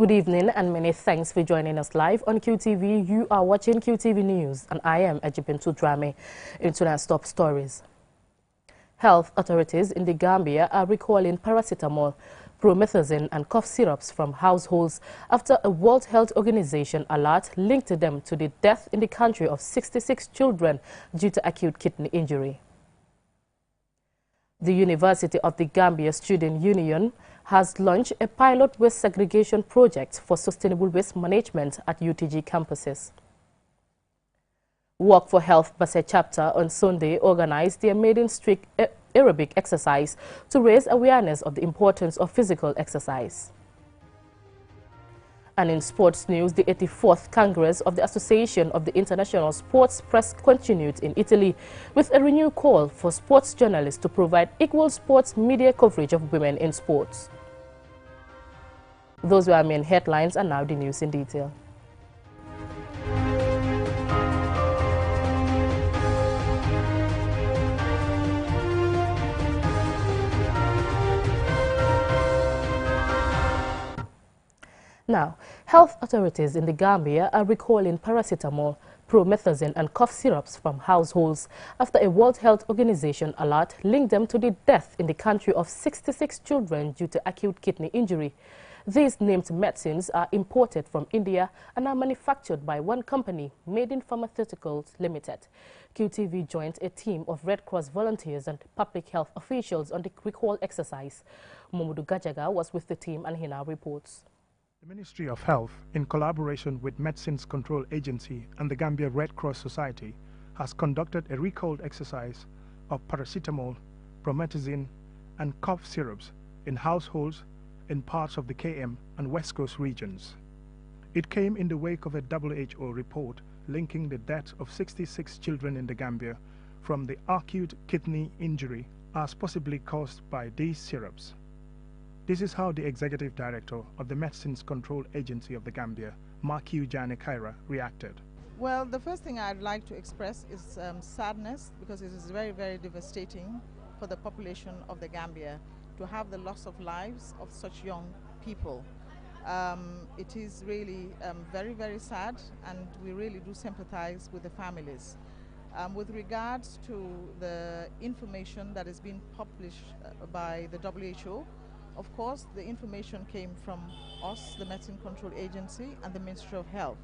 Good evening and many thanks for joining us live on QTV. You are watching QTV News and I am Ejibintu Drame. Into our top stories. Health authorities in the Gambia are recalling paracetamol, promethazine and cough syrups from households after a World Health Organization alert linked them to the death in the country of 66 children due to acute kidney injury. The University of the Gambia Student Union has launched a pilot waste segregation project for sustainable waste management at UTG campuses. Work for Health Basse chapter on Sunday organized their maiden streak aerobic exercise to raise awareness of the importance of physical exercise. And in sports news, the 84th Congress of the Association of the International Sports Press continued in Italy with a renewed call for sports journalists to provide equal sports media coverage of women in sports. Those were our main headlines, and now the news in detail. Now, health authorities in the Gambia are recalling paracetamol, promethazine and cough syrups from households after a World Health Organization alert linked them to the death in the country of 66 children due to acute kidney injury. These named medicines are imported from India and are manufactured by one company, Made in Pharmaceuticals Limited. QTV joined a team of Red Cross volunteers and public health officials on the recall exercise. Momodu Gajaga was with the team and he now reports. The Ministry of Health, in collaboration with Medicines Control Agency and the Gambia Red Cross Society, has conducted a recalled exercise of paracetamol, promethazine and cough syrups in households in parts of the KM and West Coast regions. It came in the wake of a WHO report linking the death of 66 children in the Gambia from the acute kidney injury as possibly caused by these syrups. This is how the Executive Director of the Medicines Control Agency of the Gambia, Makiu Jane Kaira, reacted. Well, the first thing I'd like to express is sadness, because it is very, very devastating for the population of the Gambia to have the loss of lives of such young people. It is really very, very sad, and we really do sympathize with the families. With regards to the information that is being published by the WHO, of course, the information came from us, the Medicine Control Agency, and the Ministry of Health.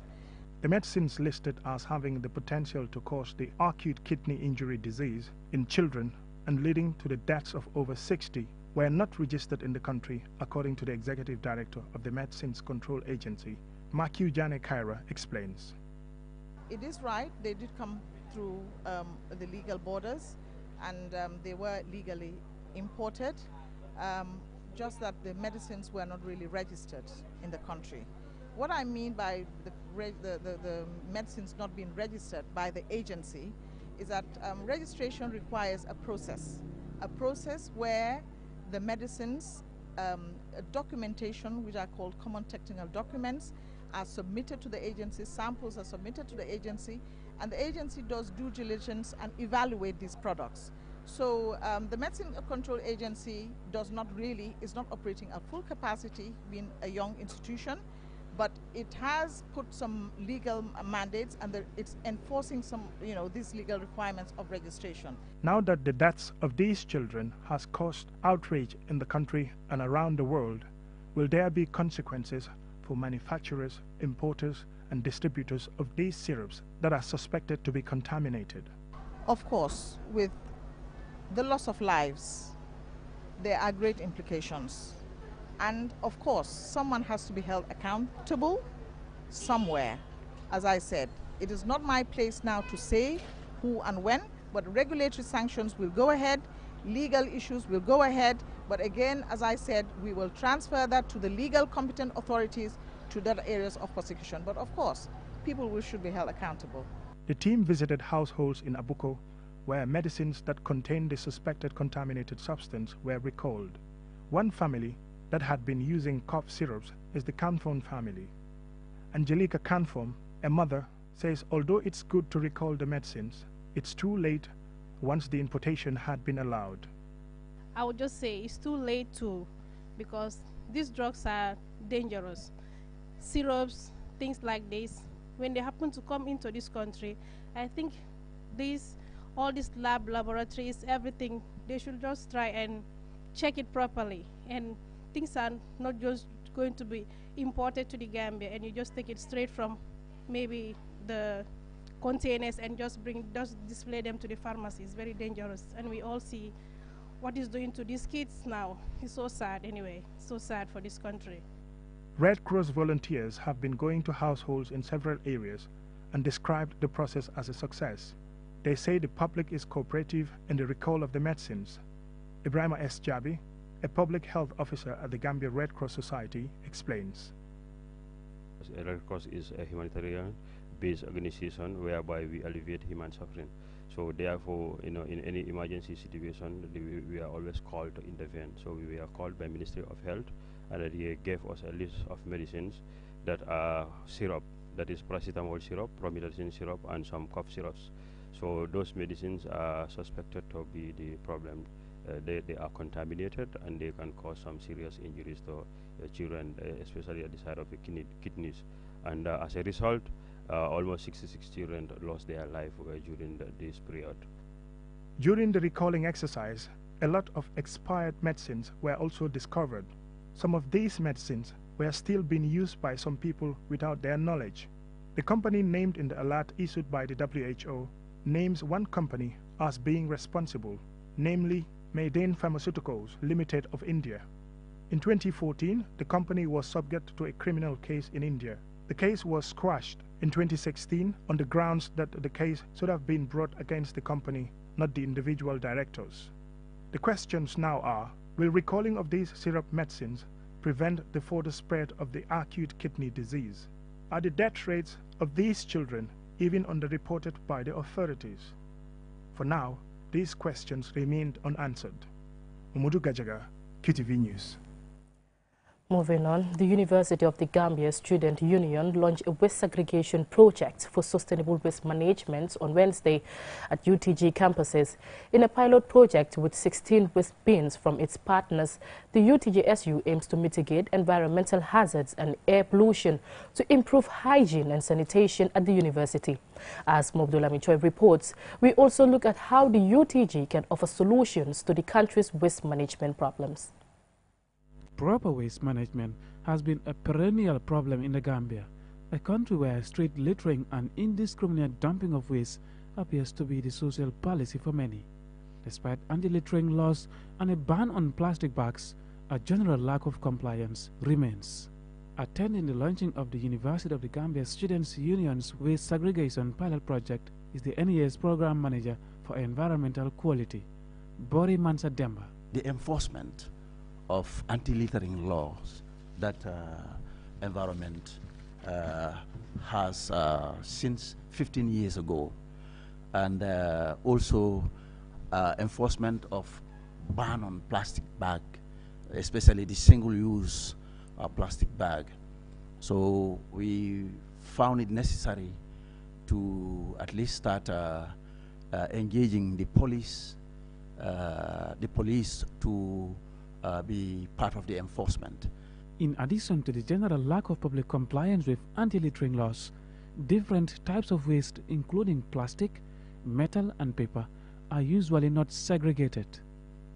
The medicines listed as having the potential to cause the acute kidney injury disease in children and leading to the deaths of over 60 were not registered in the country, according to the Executive Director of the Medicines Control Agency. Makiu Jane Kaira explains. It is right, they did come through the legal borders, and they were legally imported. Just that the medicines were not really registered in the country. What I mean by the medicines not being registered by the agency is that registration requires a process where the medicines, documentation, which are called common technical documents, are submitted to the agency, samples are submitted to the agency, and the agency does due diligence and evaluate these products. So the Medicine Control Agency is not operating at full capacity, being a young institution, but it has put some legal mandates, and it's enforcing some, these legal requirements of registration. Now that the deaths of these children has caused outrage in the country and around the world, will there be consequences for manufacturers, importers, and distributors of these syrups that are suspected to be contaminated? Of course, with the loss of lives, there are great implications. And of course, someone has to be held accountable somewhere. As I said, it is not my place now to say who and when, but regulatory sanctions will go ahead, legal issues will go ahead. But again, as I said, we will transfer that to the legal competent authorities to that areas of prosecution. But of course, people should be held accountable. The team visited households in Abuko where medicines that contained the suspected contaminated substance were recalled. One family that had been using cough syrups is the Canfon family. Angelica Canfon, a mother, says although it's good to recall the medicines, it's too late once the importation had been allowed. I would just say it's too late because these drugs are dangerous. syrups, things like this, when they happen to come into this country, I think all these laboratories, everything, they should just try and check it properly. And things are not just going to be imported to the Gambia and you just take it straight from maybe the containers and just display them to the pharmacy. It's very dangerous. And we all see what it's doing to these kids now. It's so sad anyway, so sad for this country. Red Cross volunteers have been going to households in several areas and described the process as a success. They say the public is cooperative in the recall of the medicines. Ibrahima S. Jabi, a public health officer at the Gambia Red Cross Society, explains. Red Cross is a humanitarian-based organization whereby we alleviate human suffering. So therefore, in any emergency situation, we are always called to intervene. So we are called by Ministry of Health, and they gave us a list of medicines that are syrup, that is paracetamol syrup, promethazine syrup, and some cough syrups. So those medicines are suspected to be the problem. They are contaminated and they can cause some serious injuries to children, especially at the side of the kidneys. And as a result, almost 66 children lost their life during this period. During the recalling exercise, a lot of expired medicines were also discovered. Some of these medicines were still being used by some people without their knowledge. The company named in the alert issued by the WHO names one company as being responsible, namely Maidane Pharmaceuticals Limited of India. In 2014, the company was subject to a criminal case in India. The case was squashed in 2016 on the grounds that the case should have been brought against the company, not the individual directors. The questions now are, will recalling of these syrup medicines prevent the further spread of the acute kidney disease? Are the death rates of these children even underreported by the authorities? For now, these questions remained unanswered. Umudu Gajaga, QTV News. Moving on, the University of the Gambia Student Union launched a waste segregation project for sustainable waste management on Wednesday at UTG campuses. In a pilot project with 16 waste bins from its partners, the UTG-SU aims to mitigate environmental hazards and air pollution to improve hygiene and sanitation at the university. As Mobdulami Choi reports, we also look at how the UTG can offer solutions to the country's waste management problems. Proper waste management has been a perennial problem in the Gambia, a country where street littering and indiscriminate dumping of waste appears to be the social policy for many. Despite anti-littering laws and a ban on plastic bags, a general lack of compliance remains. Attending the launching of the University of the Gambia Students' Union's Waste Segregation Pilot Project is the NES Program Manager for Environmental Quality, Bori Mansa Demba. The enforcement of anti-littering laws that environment has since 15 years ago, and also enforcement of ban on plastic bag, especially the single-use plastic bag. So we found it necessary to at least start engaging the police to be part of the enforcement. In addition to the general lack of public compliance with anti-littering laws, different types of waste, including plastic, metal, and paper, are usually not segregated.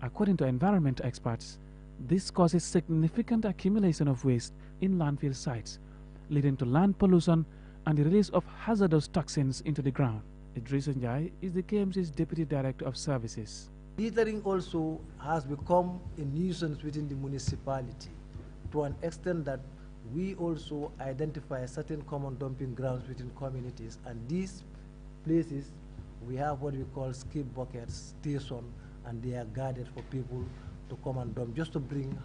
According to environment experts, this causes significant accumulation of waste in landfill sites, leading to land pollution and the release of hazardous toxins into the ground. Idris Njai is the KMC's Deputy Director of Services. Littering also has become a nuisance within the municipality to an extent that we also identify certain common dumping grounds within communities, and these places we have what we call skip buckets station, and they are guarded for people to come and dump, just to bring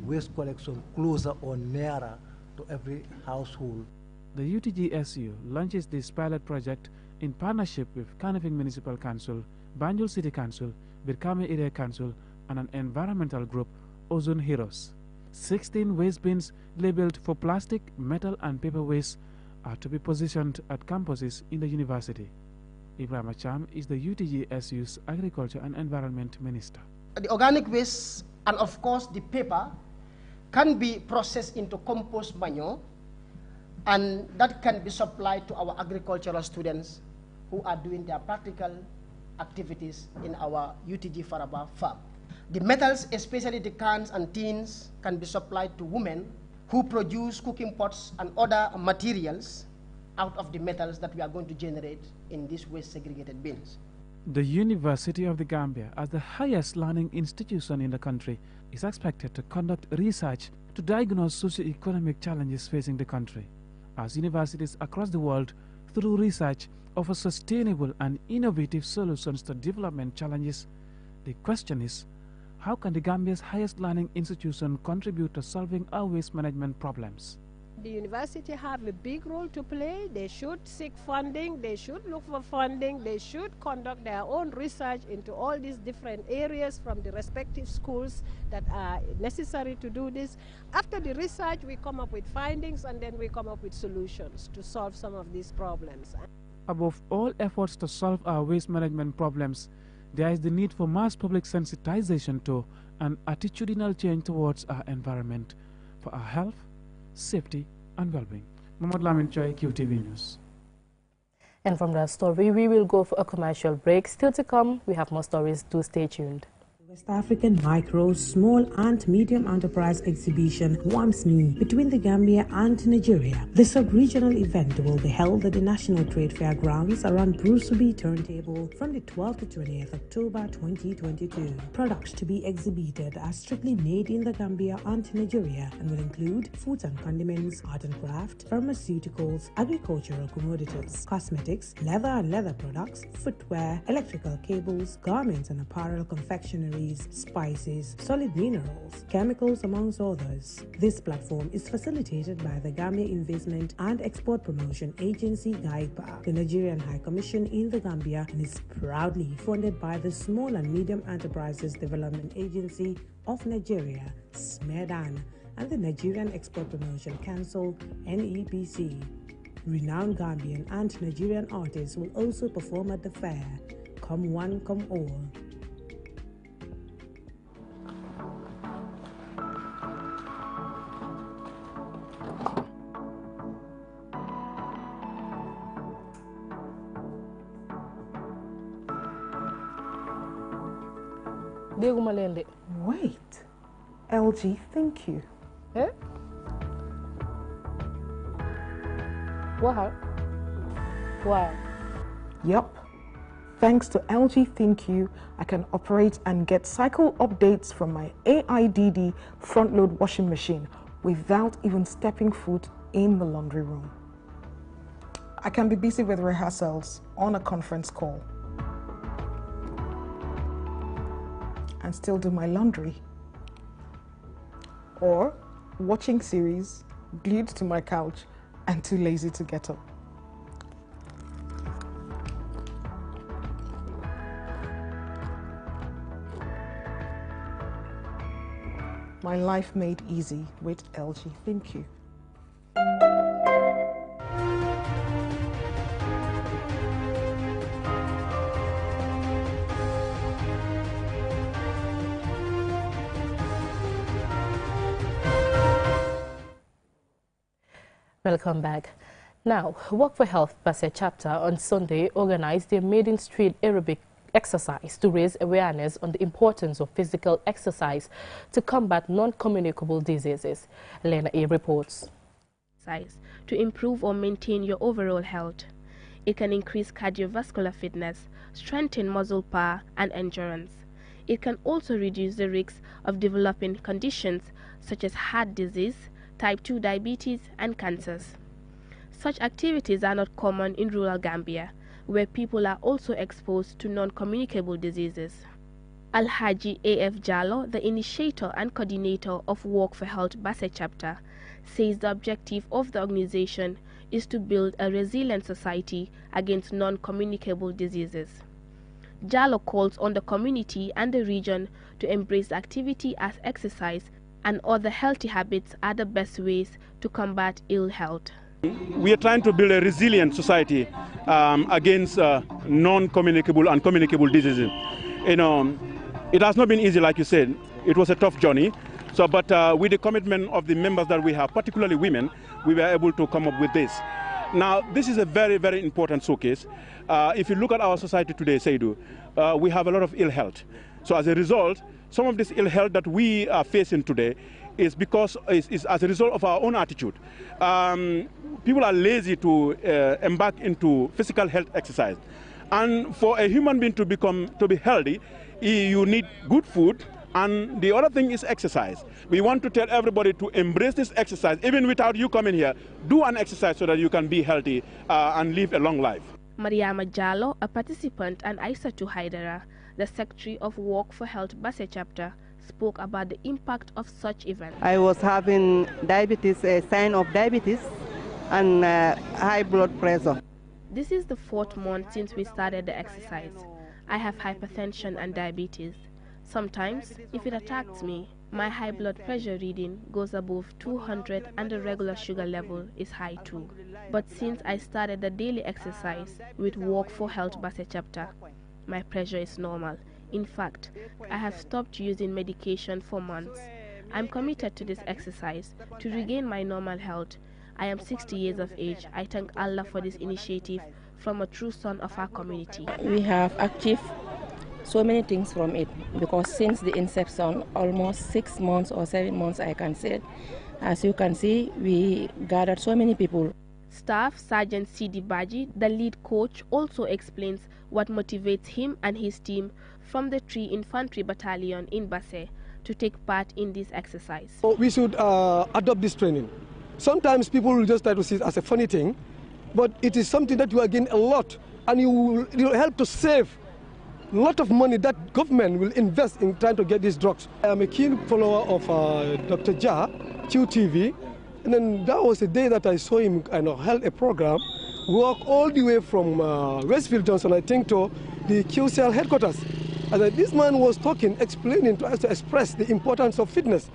waste collection closer or nearer to every household. The UTG-SU launches this pilot project in partnership with Kanifing Municipal Council, Banjul City Council, Birkame Area Council, and an environmental group, Ozone Heroes. 16 waste bins labeled for plastic, metal, and paper waste are to be positioned at campuses in the university. Ibrahim Acham is the UTG-SU's Agriculture and Environment Minister. The organic waste and of course the paper can be processed into compost manure, and that can be supplied to our agricultural students who are doing their practical activities in our UTG Faraba farm. The metals, especially the cans and tins, can be supplied to women who produce cooking pots and other materials out of the metals that we are going to generate in these waste segregated bins. The University of the Gambia, as the highest learning institution in the country, is expected to conduct research to diagnose socio-economic challenges facing the country. As universities across the world, through research, offer sustainable and innovative solutions to development challenges, the question is, how can the Gambia's highest learning institution contribute to solving our waste management problems? The university have a big role to play. They should seek funding, they should look for funding, they should conduct their own research into all these different areas from the respective schools that are necessary to do this. After the research, we come up with findings and then we come up with solutions to solve some of these problems. Above all efforts to solve our waste management problems, there is the need for mass public sensitization to and attitudinal change towards our environment for our health, safety and well-being. Mohamed Lamin Choi, QTV News. And from that story, we will go for a commercial break. Still to come, we have more stories. Do stay tuned. West African Micro, Small and Medium Enterprise Exhibition WAMSME between the Gambia and Nigeria. The sub-regional event will be held at the National Trade Fair grounds around Brusubi Turntable from the 12th to 20th October 2022. Products to be exhibited are strictly made in the Gambia and Nigeria and will include foods and condiments, art and craft, pharmaceuticals, agricultural commodities, cosmetics, leather and leather products, footwear, electrical cables, garments and apparel confectionery, spices, solid minerals, chemicals, amongst others. This platform is facilitated by the Gambia Investment and Export Promotion Agency, GAIPA, the Nigerian High Commission in the Gambia, and is proudly funded by the Small and Medium Enterprises Development Agency of Nigeria, SMEDAN, and the Nigerian Export Promotion Council, NEPC. Renowned Gambian and Nigerian artists will also perform at the fair. Come one, come all. Wait, LG, thank you. Eh? What? Why? Yup. Thanks to LG ThinQ, I can operate and get cycle updates from my AIDD front-load washing machine without even stepping foot in the laundry room. I can be busy with rehearsals on a conference call and still do my laundry, or watching series glued to my couch and too lazy to get up. My life made easy with LG ThinQ. Welcome back. Now, Work for Health Basse chapter on Sunday organized their maiden street aerobic exercise to raise awareness on the importance of physical exercise to combat non-communicable diseases. Elena A. reports. To improve or maintain your overall health. It can increase cardiovascular fitness, strengthen muscle power and endurance. It can also reduce the risk of developing conditions such as heart disease, type 2 diabetes and cancers. Such activities are not common in rural Gambia, where people are also exposed to non-communicable diseases. Alhaji A.F. Jallo, the initiator and coordinator of Work for Health Basse chapter, says the objective of the organization is to build a resilient society against non-communicable diseases. Jallo calls on the community and the region to embrace activity as exercise and other healthy habits are the best ways to combat ill health. We are trying to build a resilient society against non-communicable and communicable diseases. You know, it has not been easy, like you said. It was a tough journey, So, but with the commitment of the members that we have, particularly women, we were able to come up with this. Now, this is a very, very important showcase. If you look at our society today, Seydou, we have a lot of ill health. So as a result, some of this ill health that we are facing today is as a result of our own attitude. People are lazy to embark into physical health exercise. And for a human being to be healthy, you need good food, and the other thing is exercise. We want to tell everybody to embrace this exercise. Even without you coming here, do an exercise so that you can be healthy and live a long life. Mariama Jallo, a participant, and Aissatou Haidara, the Secretary of Walk for Health Basse chapter, spoke about the impact of such events. I was having diabetes, a sign of diabetes and high blood pressure. This is the 4th month since we started the exercise. I have hypertension and diabetes. Sometimes, if it attacks me, my high blood pressure reading goes above 200 and the regular sugar level is high too. But since I started the daily exercise with Walk for Health Basse chapter, my pressure is normal. In fact, I have stopped using medication for months. I'm committed to this exercise to regain my normal health. I am 60 years of age. I thank Allah for this initiative from a true son of our community. We have achieved so many things from it, because since the inception, almost 6 months or 7 months, I can say, as you can see, we gathered so many people. Staff Sergeant Sidi Baji, the lead coach, also explains what motivates him and his team from the 3 Infantry Battalion in Basse to take part in this exercise. We should adopt this training. Sometimes people will just try to see it as a funny thing, but it is something that you are getting a lot, and it will help to save a lot of money that government will invest in trying to get these drugs. I am a keen follower of Dr. Jah, QTV, and then that was the day that I saw him held a program, walk all the way from Westfield Johnson, I think, to the QCL headquarters. And this man was talking, explaining to us to express the importance of fitness.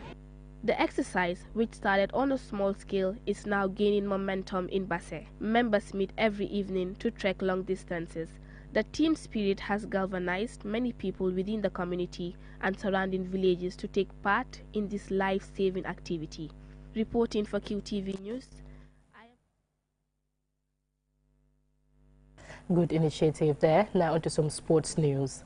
The exercise, which started on a small scale, is now gaining momentum in Basse. Members meet every evening to trek long distances. The team spirit has galvanized many people within the community and surrounding villages to take part in this life-saving activity. Reporting for QTV News. Good initiative there. Now onto some sports news.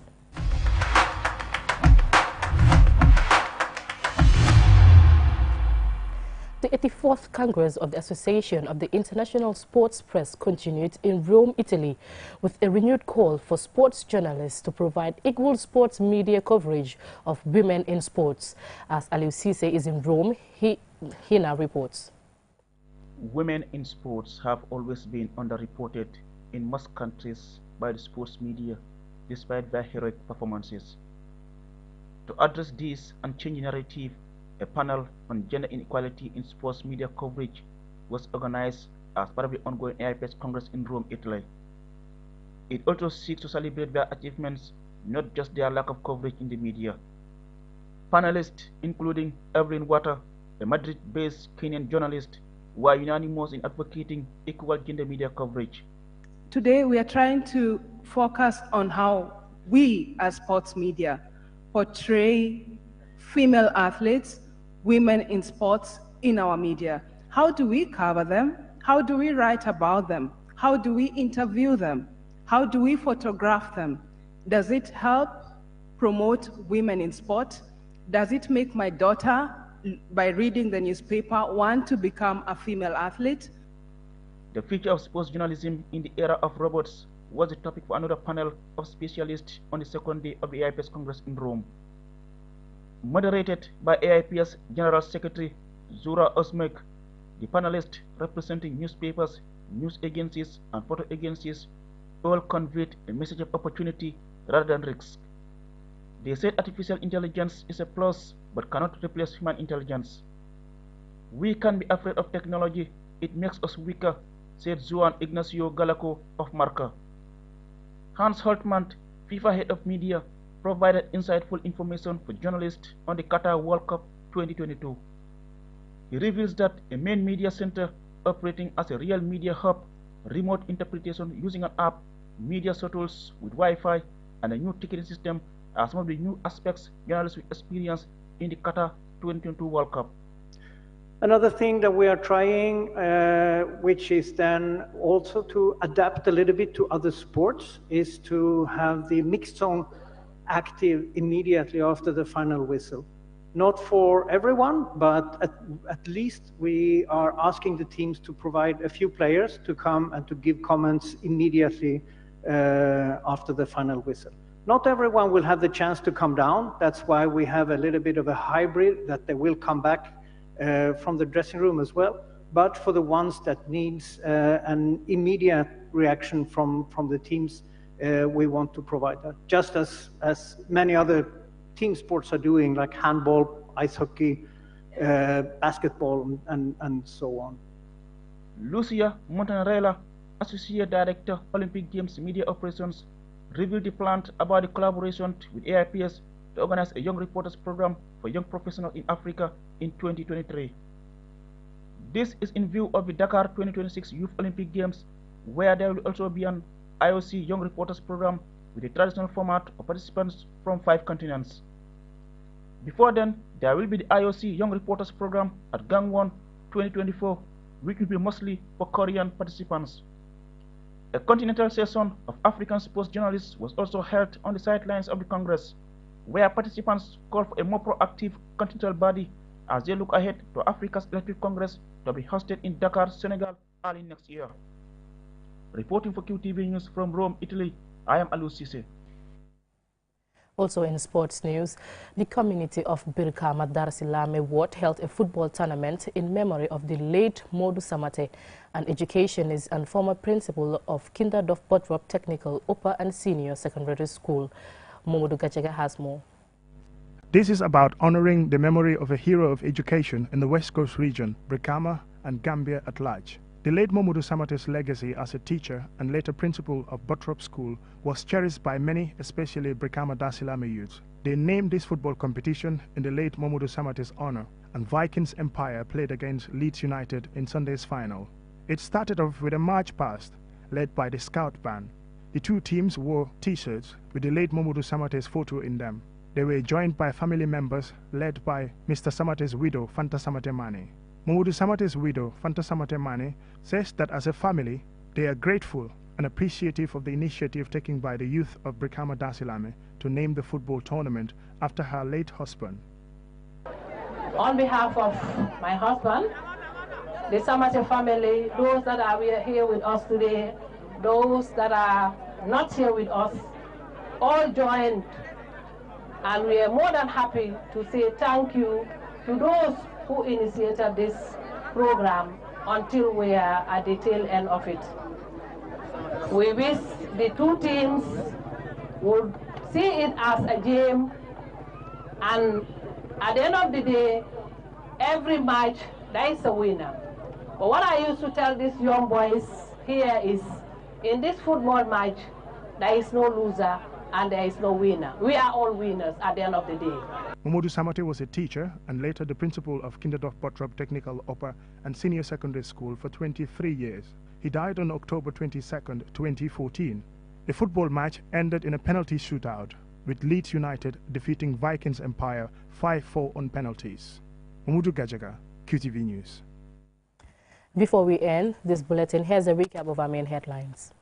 The 84th Congress of the Association of the International Sports Press continued in Rome, Italy, with a renewed call for sports journalists to provide equal sports media coverage of women in sports. As Aliou Cisse is in Rome, he now reports. Women in sports have always been underreported in most countries by the sports media, despite their heroic performances. To address this and change the narrative, a panel on gender inequality in sports media coverage was organized as part of the ongoing AIPS Congress in Rome, Italy. It also seeks to celebrate their achievements, not just their lack of coverage in the media. Panelists, including Evelyn Water, a Madrid-based Kenyan journalist, were unanimous in advocating equal gender media coverage. Today we are trying to focus on how we as sports media portray female athletes, women in sports in our media. How do we cover them? How do we write about them? How do we interview them? How do we photograph them? Does it help promote women in sport? Does it make my daughter, by reading the newspaper, want to become a female athlete? The future of sports journalism in the era of robots was the topic for another panel of specialists on the second day of the AIPS Congress in Rome. Moderated by AIPS General Secretary Zura Osmek, the panelists representing newspapers, news agencies, and photo agencies all conveyed a message of opportunity rather than risk. They said artificial intelligence is a plus but cannot replace human intelligence. We can be afraid of technology, it makes us weaker, said Juan Ignacio Galaco of Marca. Hans Holtmann, FIFA head of media, provided insightful information for journalists on the Qatar World Cup 2022. He reveals that a main media center operating as a real media hub, remote interpretation using an app, media shuttles with Wi-Fi, and a new ticketing system are some of the new aspects journalists will experience in the Qatar 2022 World Cup. Another thing that we are trying, which is then also to adapt a little bit to other sports, is to have the mixed zone active immediately after the final whistle. Not for everyone, but at least we are asking the teams to provide a few players to come and to give comments immediately after the final whistle. Not everyone will have the chance to come down. That's why we have a little bit of a hybrid, that they will come back from the dressing room as well. But for the ones that needs an immediate reaction from the teams, we want to provide that. Just as many other team sports are doing, like handball, ice hockey, basketball, and so on. Lucia Montanarella, Associate Director, Olympic Games Media Operations, revealed the plan about the collaboration with AIPS to organize a Young Reporters program for young professionals in Africa in 2023. This is in view of the Dakar 2026 Youth Olympic Games, where there will also be an IOC Young Reporters program with a traditional format of participants from 5 continents. Before then, there will be the IOC Young Reporters program at Gangwon 2024, which will be mostly for Korean participants. A continental session of African sports journalists was also held on the sidelines of the Congress, where participants called for a more proactive continental body as they look ahead to Africa's Electric Congress to be hosted in Dakar, Senegal, early next year. Reporting for QTV News from Rome, Italy, I am Alou Cissé. Also in sports news, the community of Brikama Dar Silame Ward held a football tournament in memory of the late Modu Samate, an educationist and former principal of Kinderdof Botrop Technical Upper and Senior Secondary School. Momodu Gachega has more. This is about honoring the memory of a hero of education in the West Coast region, Brikama and Gambia at large. The late Momodu Samate's legacy as a teacher and later principal of Botrop School was cherished by many, especially Brikama Dar Silame youths. They named this football competition in the late Momodu Samate's honor, and Vikings Empire played against Leeds United in Sunday's final. It started off with a march past, led by the Scout Band. The two teams wore T-shirts with the late Momodu Samate's photo in them. They were joined by family members led by Mr. Samate's widow, Fanta Samate Mane. Momodu Samate's widow, Fanta Samate Mane, says that as a family, they are grateful and appreciative of the initiative taken by the youth of Brikama Dar Silame to name the football tournament after her late husband. On behalf of my husband, the Samate family, those that are here with us today, those that are not here with us, all joined, and we are more than happy to say thank you to those who initiated this program until we are at the tail end of it. We wish the two teams would see it as a game, and at the end of the day, every match there is a winner. But what I used to tell these young boys here is, in this football match, there is no loser and there is no winner. We are all winners at the end of the day. Momodu Samate was a teacher and later the principal of Kinderdof Botrop Technical Upper and Senior Secondary School for 23 years. He died on October 22, 2014. The football match ended in a penalty shootout, with Leeds United defeating Vikings Empire 5-4 on penalties. Momodu Gajaga, QTV News. Before we end this bulletin, here's a recap of our main headlines.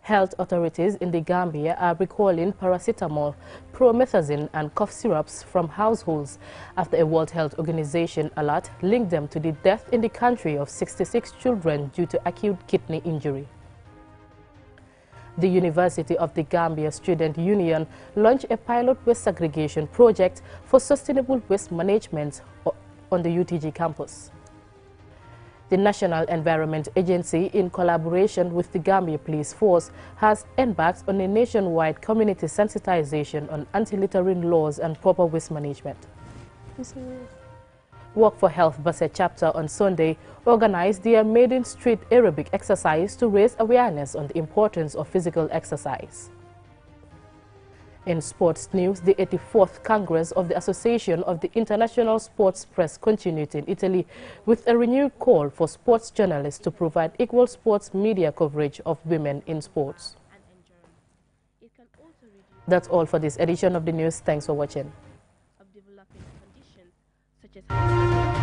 Health authorities in the Gambia are recalling paracetamol, promethazine and cough syrups from households after a World Health Organization alert linked them to the death in the country of 66 children due to acute kidney injury. The University of the Gambia Student Union launched a pilot waste segregation project for sustainable waste management on the UTG campus. The National Environment Agency, in collaboration with the Gambia Police Force, has embarked on a nationwide community sensitization on anti-littering laws and proper waste management. Work for Health Basse chapter on Sunday organized their maiden street aerobic exercise to raise awareness on the importance of physical exercise. In sports news, the 84th Congress of the Association of the International Sports Press continued in Italy with a renewed call for sports journalists to provide equal sports media coverage of women in sports. That's all for this edition of the news. Thanks for watching. such as